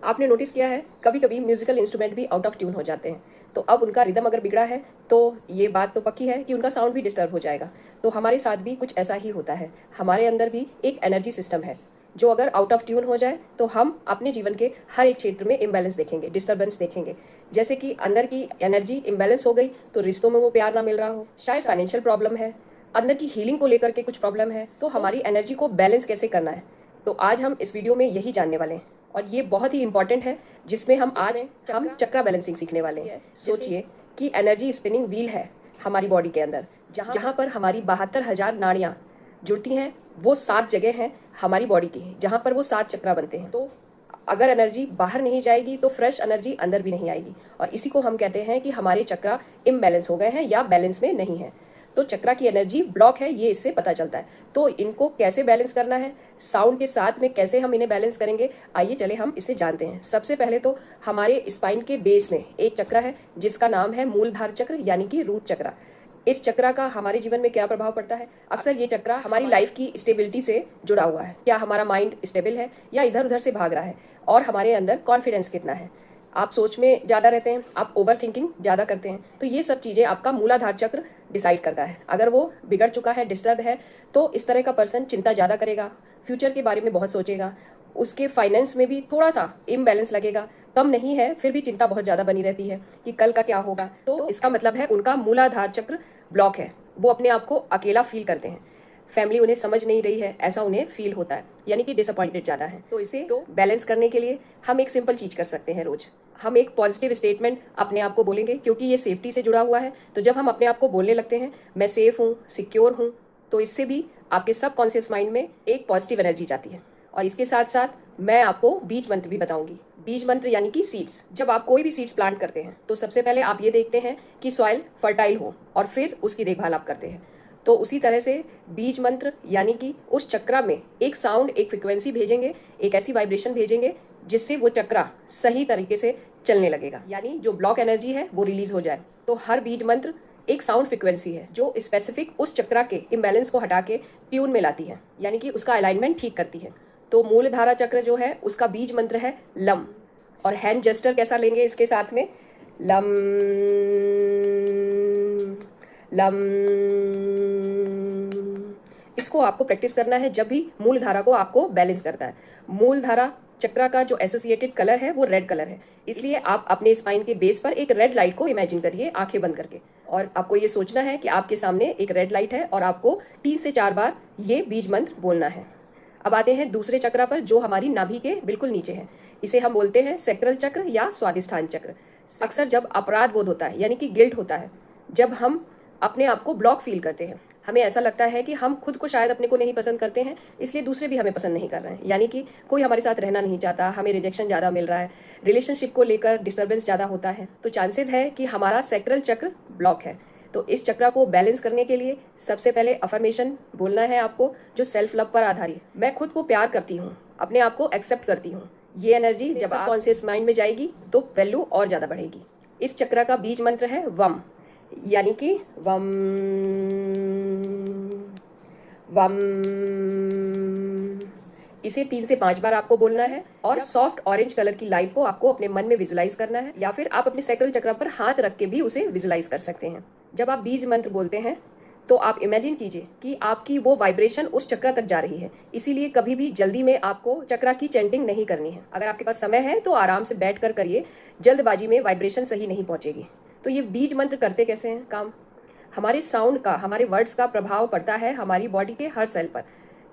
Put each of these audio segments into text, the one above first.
आपने नोटिस किया है कभी कभी म्यूजिकल इंस्ट्रूमेंट भी आउट ऑफ ट्यून हो जाते हैं, तो अब उनका रिदम अगर बिगड़ा है तो ये बात तो पक्की है कि उनका साउंड भी डिस्टर्ब हो जाएगा। तो हमारे साथ भी कुछ ऐसा ही होता है। हमारे अंदर भी एक एनर्जी सिस्टम है जो अगर आउट ऑफ ट्यून हो जाए तो हम अपने जीवन के हर एक क्षेत्र में इम्बैलेंस देखेंगे, डिस्टर्बेंस देखेंगे। जैसे कि अंदर की एनर्जी इम्बैलेंस हो गई तो रिश्तों में वो प्यार ना मिल रहा हो, शायद फाइनेंशियल प्रॉब्लम है, अंदर की हीलिंग को लेकर के कुछ प्रॉब्लम है। तो हमारी एनर्जी को बैलेंस कैसे करना है, तो आज हम इस वीडियो में यही जानने वाले हैं। और ये बहुत ही इंपॉर्टेंट है जिसमें हम चक्रा बैलेंसिंग सीखने वाले हैं। सोचिए कि एनर्जी स्पिनिंग व्हील है हमारी बॉडी के अंदर, जहाँ पर हमारी 72,000 नाड़ियाँ जुड़ती हैं। वो 7 जगह हैं हमारी बॉडी की जहाँ पर वो 7 चक्रा बनते हैं। तो अगर एनर्जी बाहर नहीं जाएगी तो फ्रेश एनर्जी अंदर भी नहीं आएगी, और इसी को हम कहते हैं कि हमारे चक्रा इम्बैलेंस हो गए हैं या बैलेंस में नहीं है। तो चक्रा की एनर्जी ब्लॉक है, ये इससे पता चलता है। तो इनको कैसे बैलेंस करना है, साउंड के साथ में कैसे हम इन्हें बैलेंस करेंगे, आइए चले हम इसे जानते हैं। सबसे पहले तो हमारे स्पाइन के बेस में एक चक्र है जिसका नाम है मूलधार चक्र यानी कि रूट चक्र। इस चक्रा का हमारे जीवन में क्या प्रभाव पड़ता है? अक्सर ये चक्रा हमारी लाइफ की स्टेबिलिटी से जुड़ा हुआ है। क्या हमारा माइंड स्टेबल है या इधर उधर से भाग रहा है, और हमारे अंदर कॉन्फिडेंस कितना है। आप सोच में ज़्यादा रहते हैं, आप ओवर थिंकिंग ज़्यादा करते हैं, तो ये सब चीज़ें आपका मूलाधार चक्र डिसाइड करता है। अगर वो बिगड़ चुका है, डिस्टर्ब है, तो इस तरह का पर्सन चिंता ज़्यादा करेगा, फ्यूचर के बारे में बहुत सोचेगा, उसके फाइनेंस में भी थोड़ा सा इम्बैलेंस लगेगा। कम नहीं है फिर भी चिंता बहुत ज़्यादा बनी रहती है कि कल का क्या होगा। तो इसका मतलब है उनका मूलाधार चक्र ब्लॉक है। वो अपने आप को अकेला फील करते हैं, फैमिली उन्हें समझ नहीं रही है, ऐसा उन्हें फील होता है, यानी कि डिसअपॉइंटेड ज़्यादा है। तो इसे बैलेंस करने के लिए हम एक सिंपल चीज़ कर सकते हैं। रोज हम एक पॉजिटिव स्टेटमेंट अपने आप को बोलेंगे, क्योंकि ये सेफ्टी से जुड़ा हुआ है। तो जब हम अपने आप को बोलने लगते हैं मैं सेफ हूँ, सिक्योर हूँ, तो इससे भी आपके सबकॉन्शियस माइंड में एक पॉजिटिव एनर्जी जाती है। और इसके साथ साथ मैं आपको बीज मंत्र भी बताऊंगी। बीज मंत्र यानी कि सीड्स। जब आप कोई भी सीड्स प्लांट करते हैं तो सबसे पहले आप ये देखते हैं कि सॉइल फर्टाइल हो, और फिर उसकी देखभाल आप करते हैं। तो उसी तरह से बीज मंत्र यानी कि उस चक्रा में एक साउंड, एक फ्रिक्वेंसी भेजेंगे, एक ऐसी वाइब्रेशन भेजेंगे जिससे वो चक्रा सही तरीके से चलने लगेगा, यानी जो ब्लॉक एनर्जी है वो रिलीज हो जाए। तो हर बीज मंत्र एक साउंड फ्रिक्वेंसी है जो स्पेसिफिक उस चक्रा के इम्बैलेंस को हटा के ट्यून में लाती है, यानी कि उसका अलाइनमेंट ठीक करती है। तो मूलधारा चक्र जो है उसका बीज मंत्र है लम। और हैंड जेस्टर कैसा लेंगे इसके साथ में? Lump lump. इसको आपको प्रैक्टिस करना है जब भी मूलधारा को आपको बैलेंस करता है। मूलधारा चक्रा का जो एसोसिएटेड कलर है वो रेड कलर है, इसलिए आप अपने स्पाइन के बेस पर एक रेड लाइट को इमेजिन करिए आंखें बंद करके। और आपको ये सोचना है कि आपके सामने एक रेड लाइट है और आपको 3 से 4 बार ये बीज मंत्र बोलना है। अब आते हैं दूसरे चक्रा पर जो हमारी नाभि के बिल्कुल नीचे है। इसे हम बोलते हैं सैक्रल चक्र या स्वादिष्ठान चक्र। अक्सर जब अपराध बोध होता है यानी कि गिल्ट होता है, जब हम अपने आप को ब्लॉक फील करते हैं, हमें ऐसा लगता है कि हम खुद को शायद अपने को नहीं पसंद करते हैं, इसलिए दूसरे भी हमें पसंद नहीं कर रहे हैं, यानी कि कोई हमारे साथ रहना नहीं चाहता, हमें रिजेक्शन ज़्यादा मिल रहा है, रिलेशनशिप को लेकर डिस्टर्बेंस ज़्यादा होता है, तो चांसेस है कि हमारा सैक्रल चक्र ब्लॉक है। तो इस चक्रा को बैलेंस करने के लिए सबसे पहले अफर्मेशन बोलना है आपको जो सेल्फ लव पर आधारित। मैं खुद को प्यार करती हूँ, अपने आप को एक्सेप्ट करती हूँ। ये एनर्जी जब आप कॉन्शियस माइंड में जाएगी तो वैल्यू और ज़्यादा बढ़ेगी। इस चक्रा का बीज मंत्र है वम, यानी कि वम वम। इसे 3 से 5 बार आपको बोलना है, और सॉफ्ट ऑरेंज कलर की लाइट को आपको अपने मन में विजुलाइज करना है, या फिर आप अपने सैक्रल चक्र पर हाथ रख के भी उसे विजुलाइज कर सकते हैं। जब आप बीज मंत्र बोलते हैं तो आप इमेजिन कीजिए कि आपकी वो वाइब्रेशन उस चक्र तक जा रही है। इसीलिए कभी भी जल्दी में आपको चक्रा की चैंटिंग नहीं करनी है। अगर आपके पास समय है तो आराम से बैठ कर करिए, जल्दबाजी में वाइब्रेशन सही नहीं पहुंचेगी। तो ये बीज मंत्र करते कैसे हैं काम? हमारे साउंड का, हमारे वर्ड्स का प्रभाव पड़ता है हमारी बॉडी के हर सेल पर।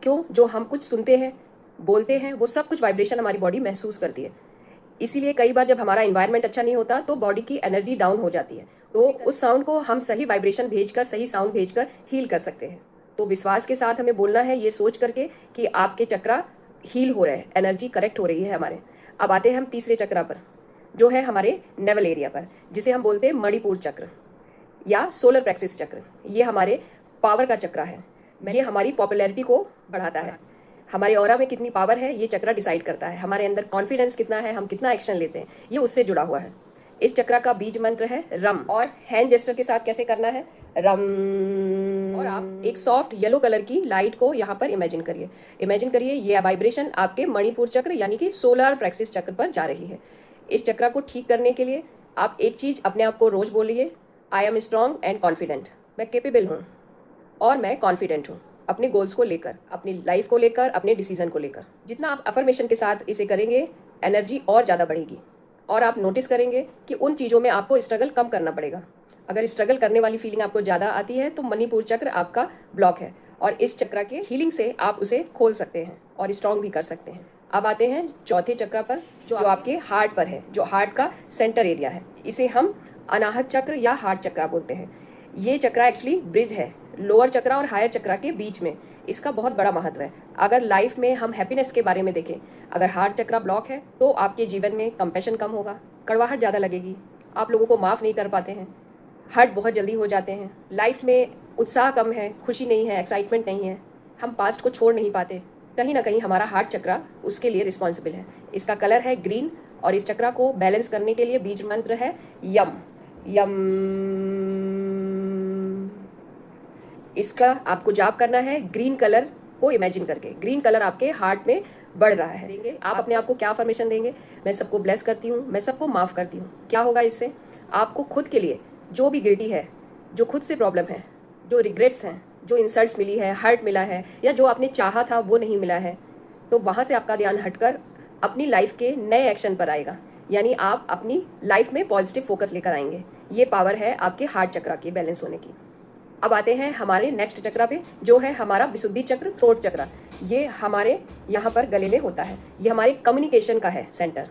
क्यों? जो हम कुछ सुनते हैं, बोलते हैं, वो सब कुछ वाइब्रेशन हमारी बॉडी महसूस करती है। इसीलिए कई बार जब हमारा एनवायरनमेंट अच्छा नहीं होता तो बॉडी की एनर्जी डाउन हो जाती है, तो उस साउंड को हम सही वाइब्रेशन भेजकर, सही साउंड भेजकर हील कर सकते हैं। तो विश्वास के साथ हमें बोलना है, ये सोच करके कि आपके चक्रा हील हो रहे हैं, एनर्जी करेक्ट हो रही है हमारे। अब आते हैं हम तीसरे चक्रा पर जो है हमारे नेवल एरिया पर, जिसे हम बोलते हैं मणिपुर चक्र या सोलर प्लेक्सस चक्र। ये हमारे पावर का चक्र है, ये हमारी पॉपुलैरिटी को बढ़ाता है। हमारे ऑरा में कितनी पावर है ये चक्रा डिसाइड करता है। हमारे अंदर कॉन्फिडेंस कितना है, हम कितना एक्शन लेते हैं, ये उससे जुड़ा हुआ है। इस चक्रा का बीज मंत्र है रम। और हैंड जेस्टर के साथ कैसे करना है? रम। और आप एक सॉफ्ट येलो कलर की लाइट को यहाँ पर इमेजिन करिए। इमेजिन करिए ये वाइब्रेशन आपके मणिपुर चक्र यानी कि सोलर प्लेक्सिस चक्र पर जा रही है। इस चक्र को ठीक करने के लिए आप एक चीज अपने आप को रोज बोलिए, I am strong and confident. मैं केपेबल हूँ और मैं कॉन्फिडेंट हूँ अपने गोल्स को लेकर, अपनी लाइफ को लेकर, अपने डिसीजन को लेकर। जितना आप अफर्मेशन के साथ इसे करेंगे एनर्जी और ज़्यादा बढ़ेगी और आप नोटिस करेंगे कि उन चीज़ों में आपको स्ट्रगल कम करना पड़ेगा। अगर स्ट्रगल करने वाली फीलिंग आपको ज़्यादा आती है तो मणिपुर चक्र आपका ब्लॉक है और इस चक्र के हीलिंग से आप उसे खोल सकते हैं और स्ट्रॉन्ग भी कर सकते हैं। अब आते हैं चौथे चक्र पर जो आपके हार्ट पर है, जो हार्ट का सेंटर एरिया है। इसे हम अनाहत चक्र या हार्ट चक्र बोलते हैं। ये चक्र एक्चुअली ब्रिज है लोअर चक्र और हायर चक्र के बीच में। इसका बहुत बड़ा महत्व है। अगर लाइफ में हम हैप्पीनेस के बारे में देखें, अगर हार्ट चक्र ब्लॉक है तो आपके जीवन में कंपैशन कम होगा, कड़वाहट ज़्यादा लगेगी, आप लोगों को माफ़ नहीं कर पाते हैं, हर्ट बहुत जल्दी हो जाते हैं, लाइफ में उत्साह कम है, खुशी नहीं है, एक्साइटमेंट नहीं है, हम पास्ट को छोड़ नहीं पाते। कहीं ना कहीं हमारा हार्ट चक्र उसके लिए रिस्पॉन्सिबल है। इसका कलर है ग्रीन और इस चक्र को बैलेंस करने के लिए बीज मंत्र है यम यम। इसका आपको जाप करना है ग्रीन कलर को इमेजिन करके। ग्रीन कलर आपके हार्ट में बढ़ रहा है। देंगे आप अपने आप को क्या अफर्मेशन देंगे, मैं सबको ब्लेस करती हूँ, मैं सबको माफ करती हूँ। क्या होगा इससे? आपको खुद के लिए जो भी गिल्टी है, जो खुद से प्रॉब्लम है, जो रिग्रेट्स हैं, जो इंसल्ट्स मिली है, हर्ट मिला है या जो आपने चाहा था वो नहीं मिला है, तो वहां से आपका ध्यान हटकर अपनी लाइफ के नए एक्शन पर आएगा। यानी आप अपनी लाइफ में पॉजिटिव फोकस लेकर आएंगे। ये पावर है आपके हार्ट चक्र के बैलेंस होने की। अब आते हैं हमारे नेक्स्ट चक्र पे जो है हमारा विशुद्धि चक्र, थ्रोट चक्र। ये हमारे यहाँ पर गले में होता है। ये हमारे कम्युनिकेशन का है सेंटर।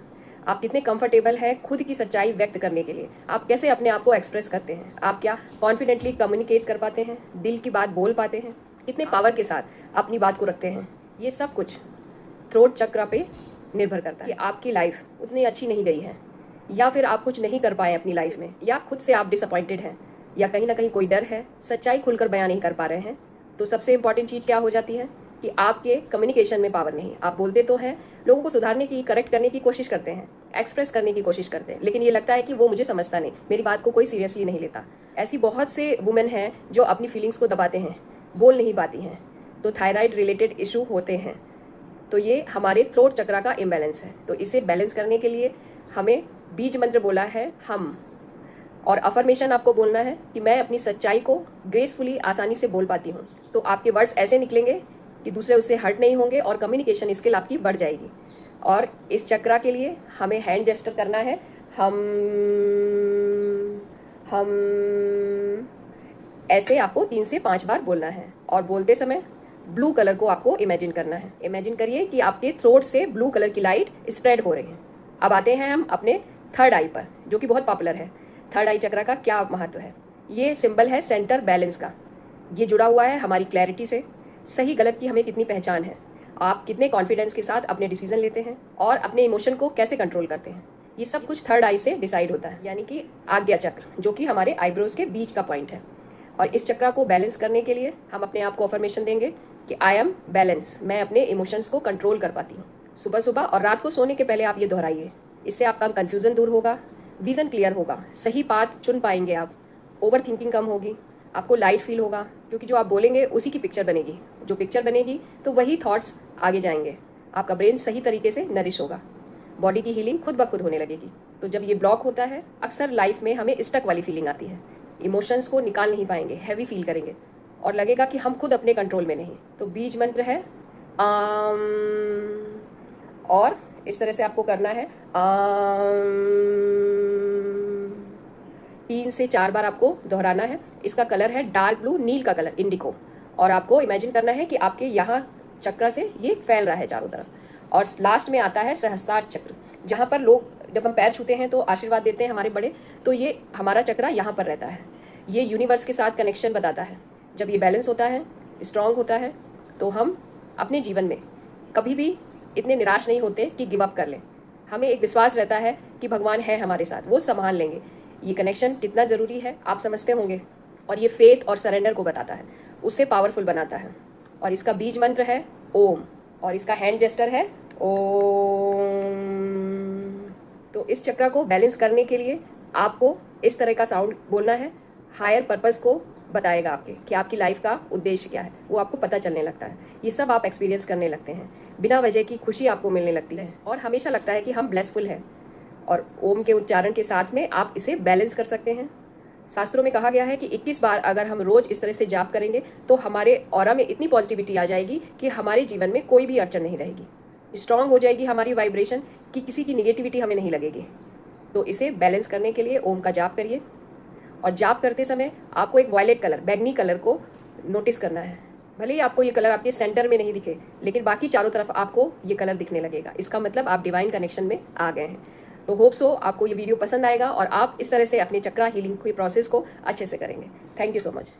आप कितने कंफर्टेबल हैं खुद की सच्चाई व्यक्त करने के लिए, आप कैसे अपने आप को एक्सप्रेस करते हैं, आप क्या कॉन्फिडेंटली कम्युनिकेट कर पाते हैं, दिल की बात बोल पाते हैं, कितने पावर के साथ अपनी बात को रखते हैं। ये सब कुछ थ्रोट चक्र पे निर्भर करता है कि आपकी लाइफ उतनी अच्छी नहीं गई है या फिर आप कुछ नहीं कर पाए अपनी लाइफ में, या खुद से आप डिसअपॉइंटेड हैं, या कहीं ना कहीं कोई डर है, सच्चाई खुलकर बयान नहीं कर पा रहे हैं। तो सबसे इंपॉर्टेंट चीज़ क्या हो जाती है कि आपके कम्युनिकेशन में पावर नहीं। आप बोलते तो हैं, लोगों को सुधारने की, करेक्ट करने की कोशिश करते हैं, एक्सप्रेस करने की कोशिश करते हैं, लेकिन ये लगता है कि वो मुझे समझता नहीं, मेरी बात को कोई सीरियसली नहीं लेता। ऐसी बहुत से वुमेन हैं जो अपनी फीलिंग्स को दबाते हैं, बोल नहीं पाती हैं, तो थायराइड रिलेटेड इशू होते हैं। तो ये हमारे थ्रोट चक्र का इम्बैलेंस है। तो इसे बैलेंस करने के लिए हमें बीज मंत्र बोला है हम, और अफर्मेशन आपको बोलना है कि मैं अपनी सच्चाई को ग्रेसफुली आसानी से बोल पाती हूँ। तो आपके वर्ड्स ऐसे निकलेंगे कि दूसरे उससे हर्ट नहीं होंगे और कम्युनिकेशन स्किल आपकी बढ़ जाएगी। और इस चक्र के लिए हमें हैंड जेस्टर करना है हम ऐसे आपको 3 से 5 बार बोलना है। और बोलते समय ब्लू कलर को आपको इमेजिन करना है। इमेजिन करिए कि आपके थ्रोट से ब्लू कलर की लाइट स्प्रेड हो रही है। अब आते हैं हम अपने थर्ड आई पर, जो कि बहुत पॉपुलर है। थर्ड आई चक्र का क्या महत्व है? ये सिंबल है सेंटर बैलेंस का। ये जुड़ा हुआ है हमारी क्लैरिटी से, सही गलत की हमें कितनी पहचान है, आप कितने कॉन्फिडेंस के साथ अपने डिसीजन लेते हैं और अपने इमोशन को कैसे कंट्रोल करते हैं। ये सब कुछ थर्ड आई से डिसाइड होता है, यानी कि आज्ञा चक्र, जो कि हमारे आईब्रोज के बीच का पॉइंट है। और इस चक्र को बैलेंस करने के लिए हम अपने आप को अफर्मेशन देंगे कि आई एम बैलेंस, मैं अपने इमोशंस को कंट्रोल कर पाती हूँ। सुबह सुबह और रात को सोने के पहले आप ये दोहराइए। इससे आपका कंफ्यूजन दूर होगा, विजन क्लियर होगा, सही पाथ चुन पाएंगे आप, ओवर थिंकिंग कम होगी, आपको लाइट फील होगा, क्योंकि जो आप बोलेंगे उसी की पिक्चर बनेगी। जो पिक्चर बनेगी तो वही थॉट्स आगे जाएंगे, आपका ब्रेन सही तरीके से नरिश होगा, बॉडी की हीलिंग खुद ब खुद होने लगेगी। तो जब ये ब्लॉक होता है, अक्सर लाइफ में हमें स्टक वाली फीलिंग आती है, इमोशंस को निकाल नहीं पाएंगे, हैवी फील करेंगे और लगेगा कि हम खुद अपने कंट्रोल में नहीं। तो बीज मंत्र है आम, और इस तरह से आपको करना है 3 से 4 बार आपको दोहराना है। इसका कलर है डार्क ब्लू, नील का कलर, इंडिको। और आपको इमेजिन करना है कि आपके यहाँ चक्र से ये फैल रहा है चारों तरफ। और लास्ट में आता है सहस्त्रार चक्र, जहाँ पर लोग जब हम पैर छूते हैं तो आशीर्वाद देते हैं हमारे बड़े, तो ये हमारा चक्र यहाँ पर रहता है। ये यूनिवर्स के साथ कनेक्शन बताता है। जब ये बैलेंस होता है, स्ट्रांग होता है, तो हम अपने जीवन में कभी भी इतने निराश नहीं होते कि गिव अप कर लें। हमें एक विश्वास रहता है कि भगवान है हमारे साथ, वो संभाल लेंगे। ये कनेक्शन कितना ज़रूरी है आप समझते होंगे, और ये फेथ और सरेंडर को बताता है, उससे पावरफुल बनाता है। और इसका बीज मंत्र है ओम, और इसका हैंड जेस्टर है ओम। तो इस चक्र को बैलेंस करने के लिए आपको इस तरह का साउंड बोलना है, हायर पर्पस को बताएगा आपके कि आपकी लाइफ का उद्देश्य क्या है, वो आपको पता चलने लगता है। ये सब आप एक्सपीरियंस करने लगते हैं, बिना वजह की खुशी आपको मिलने लगती है और हमेशा लगता है कि हम ब्लेसफुल हैं। और ओम के उच्चारण के साथ में आप इसे बैलेंस कर सकते हैं। शास्त्रों में कहा गया है कि 21 बार अगर हम रोज इस तरह से जाप करेंगे तो हमारे ऑरा में इतनी पॉजिटिविटी आ जाएगी कि हमारे जीवन में कोई भी अड़चन नहीं रहेगी। स्ट्रांग हो जाएगी हमारी वाइब्रेशन कि किसी की निगेटिविटी हमें नहीं लगेगी। तो इसे बैलेंस करने के लिए ओम का जाप करिए। और जाप करते समय आपको एक वायलेट कलर, बैगनी कलर को नोटिस करना है। भले ही आपको ये कलर आपके सेंटर में नहीं दिखे, लेकिन बाकी चारों तरफ आपको ये कलर दिखने लगेगा। इसका मतलब आप डिवाइन कनेक्शन में आ गए हैं। तो होप सो आपको ये वीडियो पसंद आएगा और आप इस तरह से अपने चक्रा हीलिंग की प्रोसेस को अच्छे से करेंगे। Thank you so much.